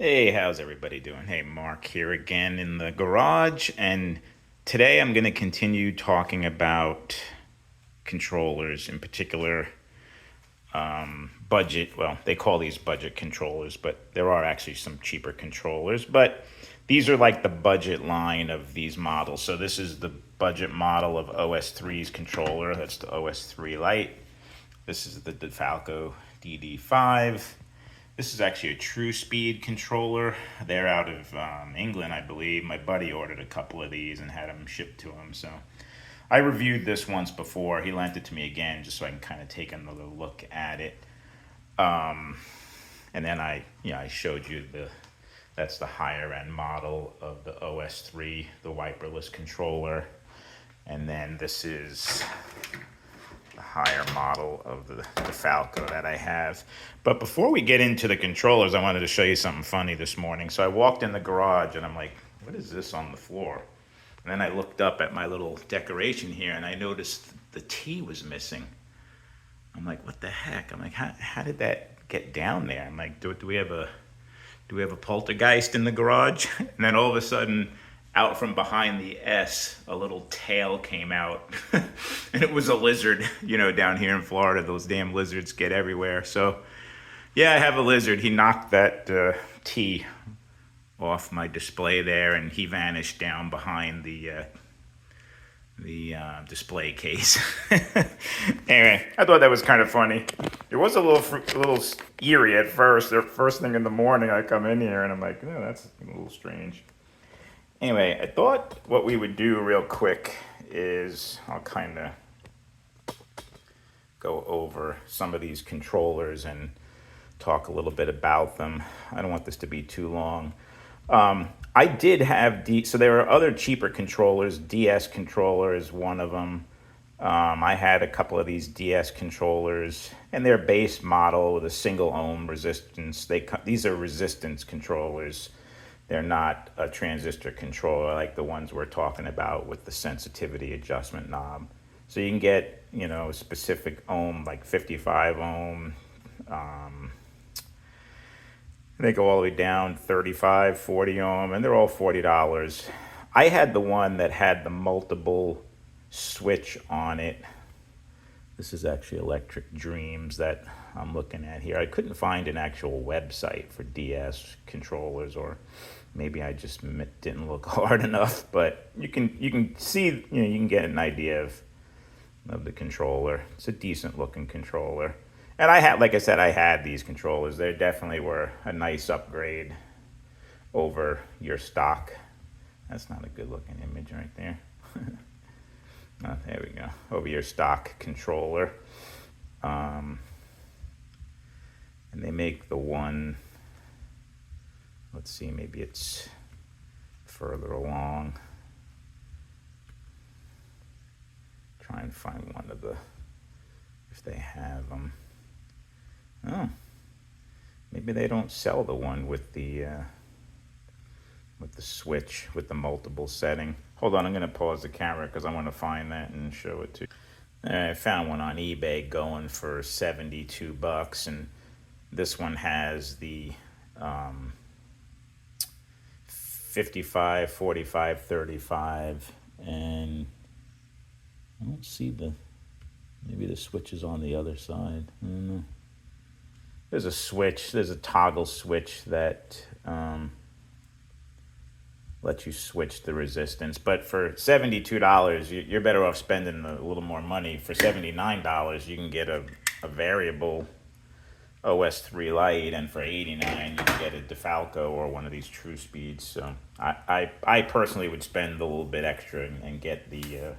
Hey, how's everybody doing? Hey, Mark here again in the garage, and today I'm going to continue talking about controllers, in particular budget. Well, they call these budget controllers, but there are actually some cheaper controllers. But these are like the budget line of these models. So this is the budget model of OS3's controller. That's the OS3 Lite. This is the Difalco DD5. This is actually a TruSpeed controller. They're out of England, I believe. My buddy ordered a couple of these and had them shipped to him. So I reviewed this once before. He lent it to me again just so I can kind of take another look at it. And then I showed you that's the higher end model of the OS3, the wiperless controller. And then this is the higher model of the Falco that I have. But before we get into the controllers, I wanted to show you something funny this morning. So I walked in the garage and I'm like, what is this on the floor? And then I looked up at my little decoration here and I noticed the T was missing. I'm like, what the heck? I'm like, how did that get down there? I'm like, do we have a poltergeist in the garage? And then all of a sudden, out from behind the S, a little tail came out. And it was a lizard. Down here in Florida, those damn lizards get everywhere. So, yeah, I have a lizard. He knocked that T off my display there, and he vanished down behind the display case. Anyway, I thought that was kind of funny. It was a little eerie at first. The first thing in the morning, I come in here and I'm like, no, that's a little strange. Anyway, I thought what we would do real quick is I'll kind of go over some of these controllers and talk a little bit about them. I don't want this to be too long. I did have so there are other cheaper controllers. DS controller is one of them. I had a couple of these DS controllers, and they're base model with a single ohm resistance. These are resistance controllers. They're not a transistor controller like the ones we're talking about with the sensitivity adjustment knob. So you can get, specific ohm, like 55 ohm. They go all the way down 35, 40 ohm, and they're all $40. I had the one that had the multiple switch on it. This is actually Electric Dreams that I'm looking at here. I couldn't find an actual website for DS controllers, or maybe I just didn't look hard enough. But you can see, you can get an idea of the controller. It's a decent looking controller. And like I said, I had these controllers. They definitely were a nice upgrade over your stock. That's not a good looking image right there. Oh, there we go. Over your stock controller. And they make the one, let's see, maybe it's further along. Try and find one of if they have them. Oh, maybe they don't sell the one with the switch with the multiple setting. Hold on, I'm going to pause the camera because I want to find that and show it to you. I found one on eBay going for $72, and this one has the 55, 45, 35, and I don't see maybe the switch is on the other side. I don't know. There's a switch, there's a toggle switch that lets you switch the resistance. But for $72, you're better off spending a little more money. For $79, you can get a variable OS3 Lite, and for $89, you can get a Difalco or one of these TruSpeeds. So I personally would spend a little bit extra and get the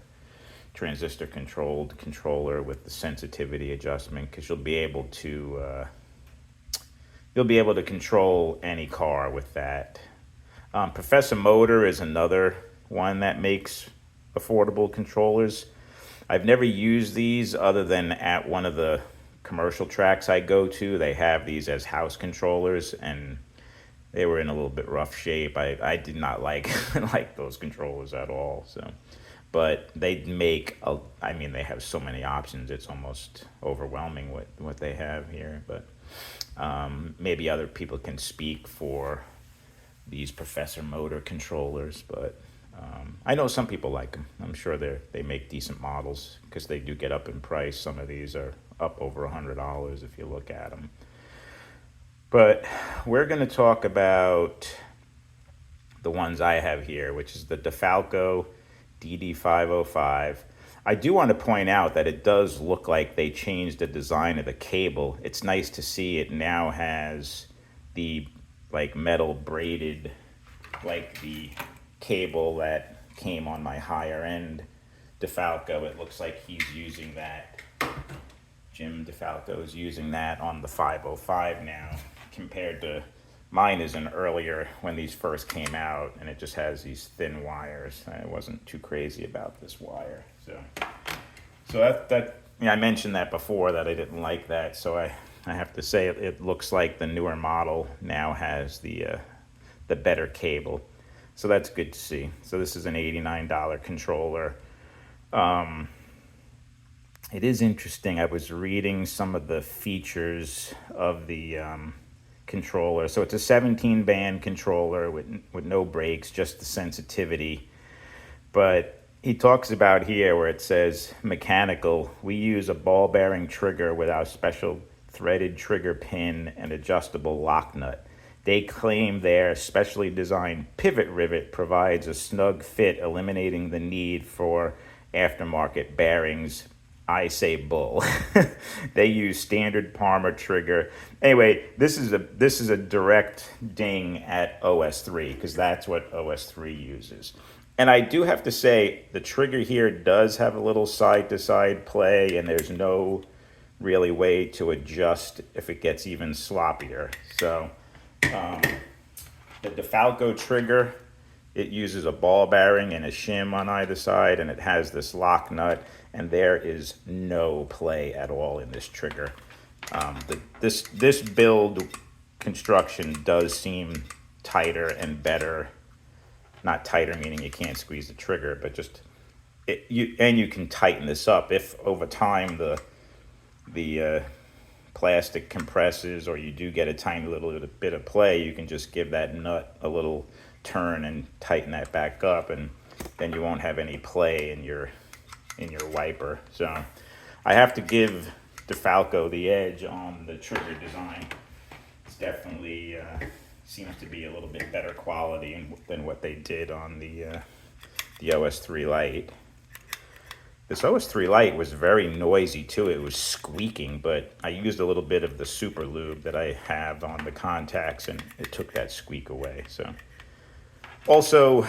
transistor controlled controller with the sensitivity adjustment, because you'll be able to control any car with that. Professor Motor is another one that makes affordable controllers. I've never used these other than at one of the commercial tracks I go to. They have these as house controllers, and they were in a little bit rough shape. I did not like those controllers at all. So, but they they have so many options. It's almost overwhelming what they have here. But Maybe other people can speak for these Professor motor controllers, but I know some people like them. I'm sure they make decent models because they do get up in price. Some of these are up over $100 if you look at them. But we're going to talk about the ones I have here, which is the Difalco DD505. I do want to point out that it does look like they changed the design of the cable. It's nice to see it now has the like metal braided, like the cable that came on my higher end Difalco. It looks like he's using that. Jim Difalco is using that on the 505 now, compared to mine is an earlier when these first came out, and it just has these thin wires. I wasn't too crazy about this wire. So that I mentioned that before, that I didn't like that. So I have to say it looks like the newer model now has the better cable. So that's good to see. So this is an $89 controller. It is interesting. I was reading some of the features of the controller. So it's a 17-band controller with no brakes, just the sensitivity. But he talks about here where it says mechanical. We use a ball bearing trigger with our special threaded trigger pin and adjustable lock nut. They claim their specially designed pivot rivet provides a snug fit, eliminating the need for aftermarket bearings. I say bull. They use standard Palmer trigger. Anyway, this is a direct ding at OS3 because that's what OS3 uses. And I do have to say the trigger here does have a little side-to-side play, and there's no really way to adjust if it gets even sloppier. So the Difalco trigger, it uses a ball bearing and a shim on either side, and it has this lock nut, and there is no play at all in this trigger. This build construction does seem tighter and better. Not tighter meaning you can't squeeze the trigger, but just you can tighten this up if over time the plastic compresses, or you do get a tiny little bit of play. You can just give that nut a little turn and tighten that back up, and then you won't have any play in your wiper. So I have to give Difalco the edge on the trigger design. It's definitely seems to be a little bit better quality than what they did on the OS3 Lite. This OS3 Lite was very noisy too. It was squeaking, but I used a little bit of the super lube that I have on the contacts, and it took that squeak away. So also,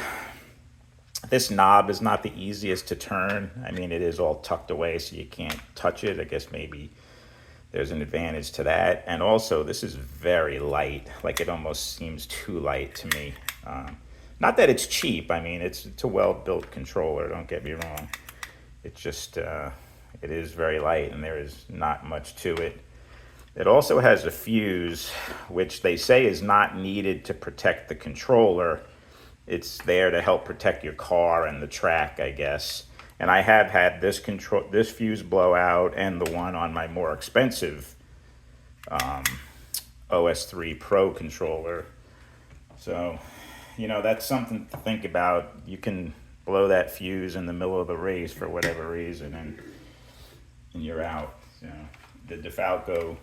this knob is not the easiest to turn. I mean, it is all tucked away, so you can't touch it. I guess maybe there's an advantage to that. And also, this is very light. Like, it almost seems too light to me. Not that it's cheap. I mean, it's a well-built controller, don't get me wrong. It's just, it is very light, and there is not much to it. It also has a fuse, which they say is not needed to protect the controller. It's there to help protect your car and the track, I guess. And I have had this fuse blow out, and the one on my more expensive OS3 Pro controller. So, you know, that's something to think about. You can blow that fuse in the middle of the race for whatever reason, and you're out. So the Difalco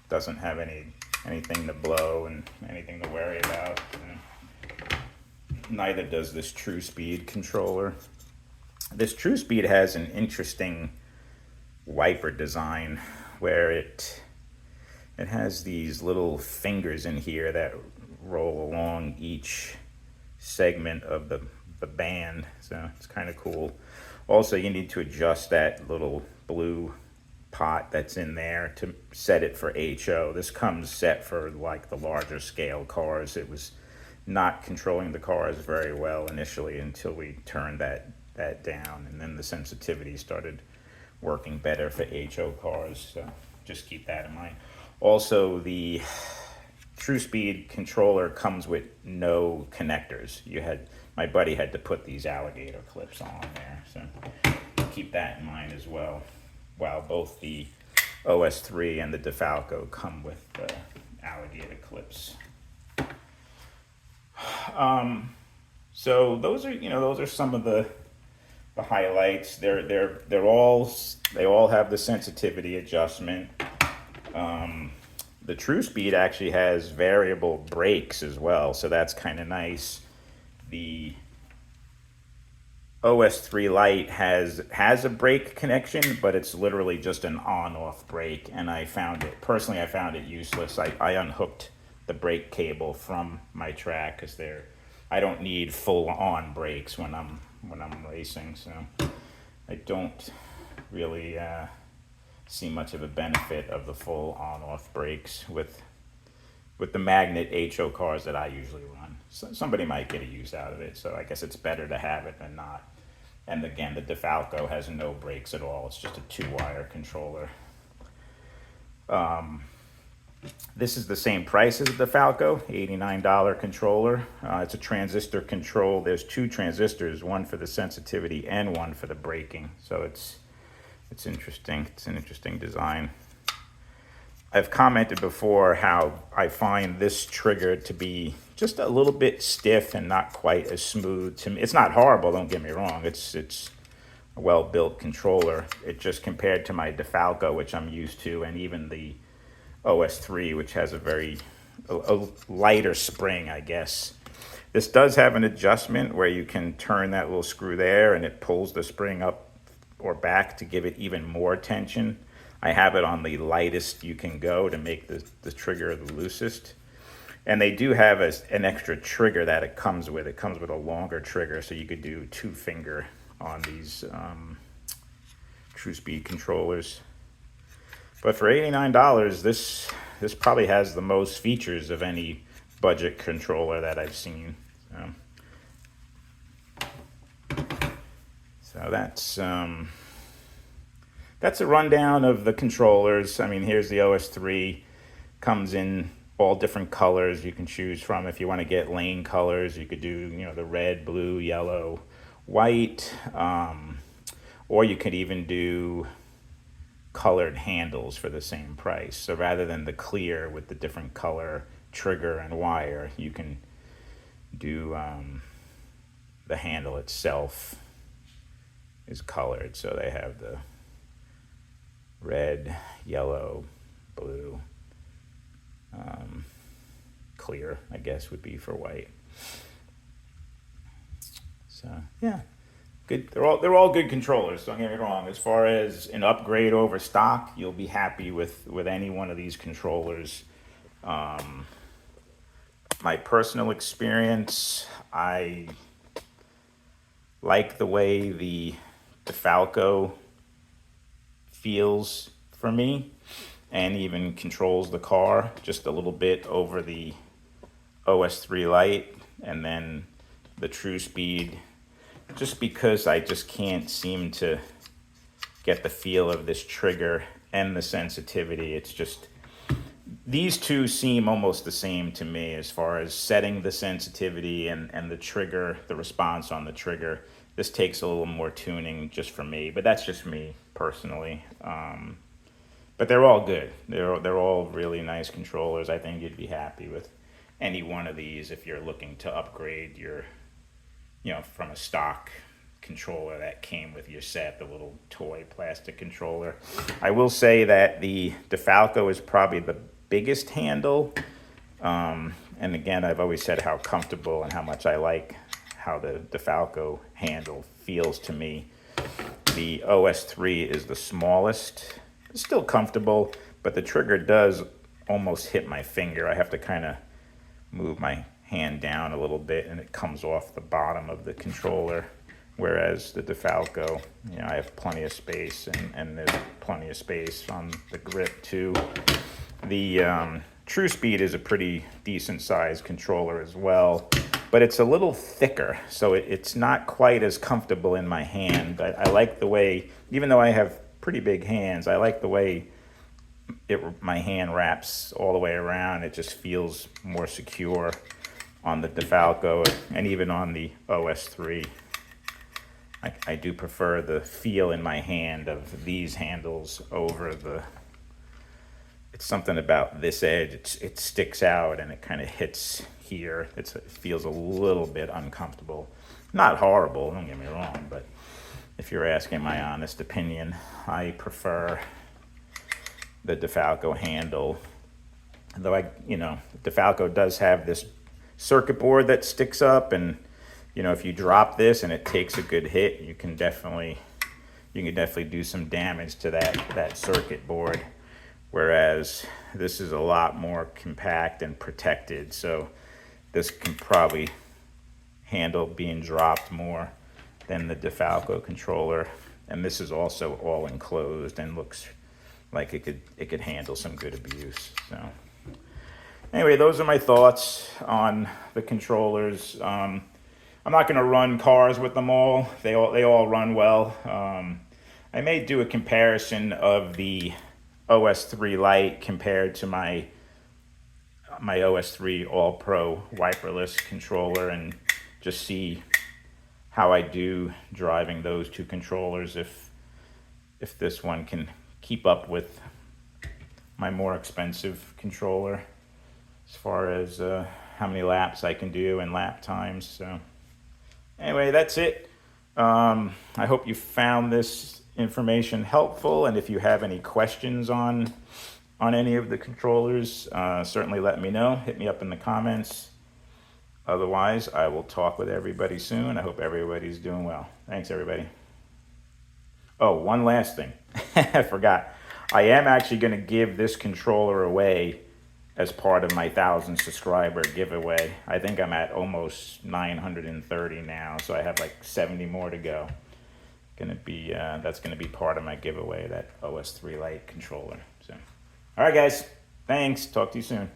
doesn't have anything to blow and anything to worry about. Neither does this TruSpeed controller. This TruSpeed has an interesting wiper design where it has these little fingers in here that roll along each segment of the band. So it's kind of cool. Also, you need to adjust that little blue pot that's in there to set it for HO. This comes set for like the larger scale cars. It was not controlling the cars very well initially until we turned that down, and then the sensitivity started working better for HO cars. So just keep that in mind. Also, the TruSpeed controller comes with no connectors. My buddy had to put these alligator clips on there, so keep that in mind as well. While both the OS3 and the Difalco come with alligator clips. So those are some of the highlights. They all have the sensitivity adjustment. The TruSpeed actually has variable brakes as well, so that's kind of nice. The OS3 Lite has a brake connection, but it's literally just an on-off brake, and I found it useless. I unhooked the brake cable from my track because I don't need full-on brakes when I'm racing, so I don't really see much of a benefit of the full on-off brakes with the magnet HO cars that I usually run. So somebody might get a use out of it, so I guess it's better to have it than not. And again, the Difalco has no brakes at all. It's just a 2-wire controller. This is the same price as the Difalco, $89 controller. It's a transistor control. There's 2 transistors, one for the sensitivity and one for the braking. So it's interesting. It's an interesting design. I've commented before how I find this trigger to be just a little bit stiff and not quite as smooth to me. It's not horrible, don't get me wrong. It's a well-built controller. It just compared to my Difalco, which I'm used to, and even the OS3, which has a lighter spring, I guess. This does have an adjustment where you can turn that little screw there and it pulls the spring up or back to give it even more tension. I have it on the lightest you can go to make the trigger the loosest. And they do have an extra trigger that it comes with. It comes with a longer trigger, so you could do 2-finger on these TruSpeed controllers. But for $89, this probably has the most features of any budget controller that I've seen. So that's a rundown of the controllers. I mean, here's the OS3. Comes in all different colors you can choose from. If you want to get lane colors, you could do the red, blue, yellow, white, or you could even do colored handles for the same price. So rather than the clear with the different color trigger and wire, you can do the handle itself is colored. So they have the red, yellow, blue, clear, I guess, would be for white. So yeah, good. They're all good controllers. Don't get me wrong. As far as an upgrade over stock, you'll be happy with any one of these controllers. My personal experience, I like the way the Difalco feels for me, and even controls the car just a little bit over the OS3 Lite, and then the TruSpeed, just because I just can't seem to get the feel of this trigger and the sensitivity. It's just, these two seem almost the same to me as far as setting the sensitivity and the trigger, the response on the trigger. This takes a little more tuning just for me, but that's just me personally. But they're all good. They're all really nice controllers. I think you'd be happy with any one of these if you're looking to upgrade your, from a stock controller that came with your set, the little toy plastic controller. I will say that the Difalco is probably the biggest handle. And again, I've always said how comfortable and how much I like how the Difalco handle feels to me. The OS3 is the smallest. It's still comfortable, but the trigger does almost hit my finger. I have to kind of move my hand down a little bit and it comes off the bottom of the controller. Whereas the Difalco, I have plenty of space and there's plenty of space on the grip too. The TruSpeed is a pretty decent sized controller as well, but it's a little thicker, so it's not quite as comfortable in my hand. I like the way, even though I have pretty big hands, I like the way my hand wraps all the way around. It just feels more secure on the Difalco and even on the OS3. I do prefer the feel in my hand of these handles over the something about this edge. It sticks out and it kind of hits here. It feels a little bit uncomfortable. Not horrible, don't get me wrong, but if you're asking my honest opinion, I prefer the Difalco handle. Though Difalco does have this circuit board that sticks up, and if you drop this and it takes a good hit, you can definitely do some damage to that circuit board. Whereas this is a lot more compact and protected, so this can probably handle being dropped more than the Difalco controller. And this is also all enclosed and looks like it could handle some good abuse. So anyway, those are my thoughts on the controllers. I'm not going to run cars with them all. They all run well. I may do a comparison of the OS3 Lite compared to my OS3 All Pro wiperless controller, and just see how I do driving those two controllers, if this one can keep up with my more expensive controller as far as how many laps I can do and lap times. So anyway, that's it. I hope you found this information helpful, and if you have any questions on any of the controllers, certainly let me know. Hit me up in the comments. Otherwise, I will talk with everybody soon. I hope everybody's doing well. Thanks, everybody. Oh, one last thing. I forgot. I am actually going to give this controller away as part of my 1,000 subscriber giveaway. I think I'm at almost 930 now, so I have like 70 more to go. That's gonna be part of my giveaway, that OS3 Lite controller. So, all right, guys. Thanks. Talk to you soon.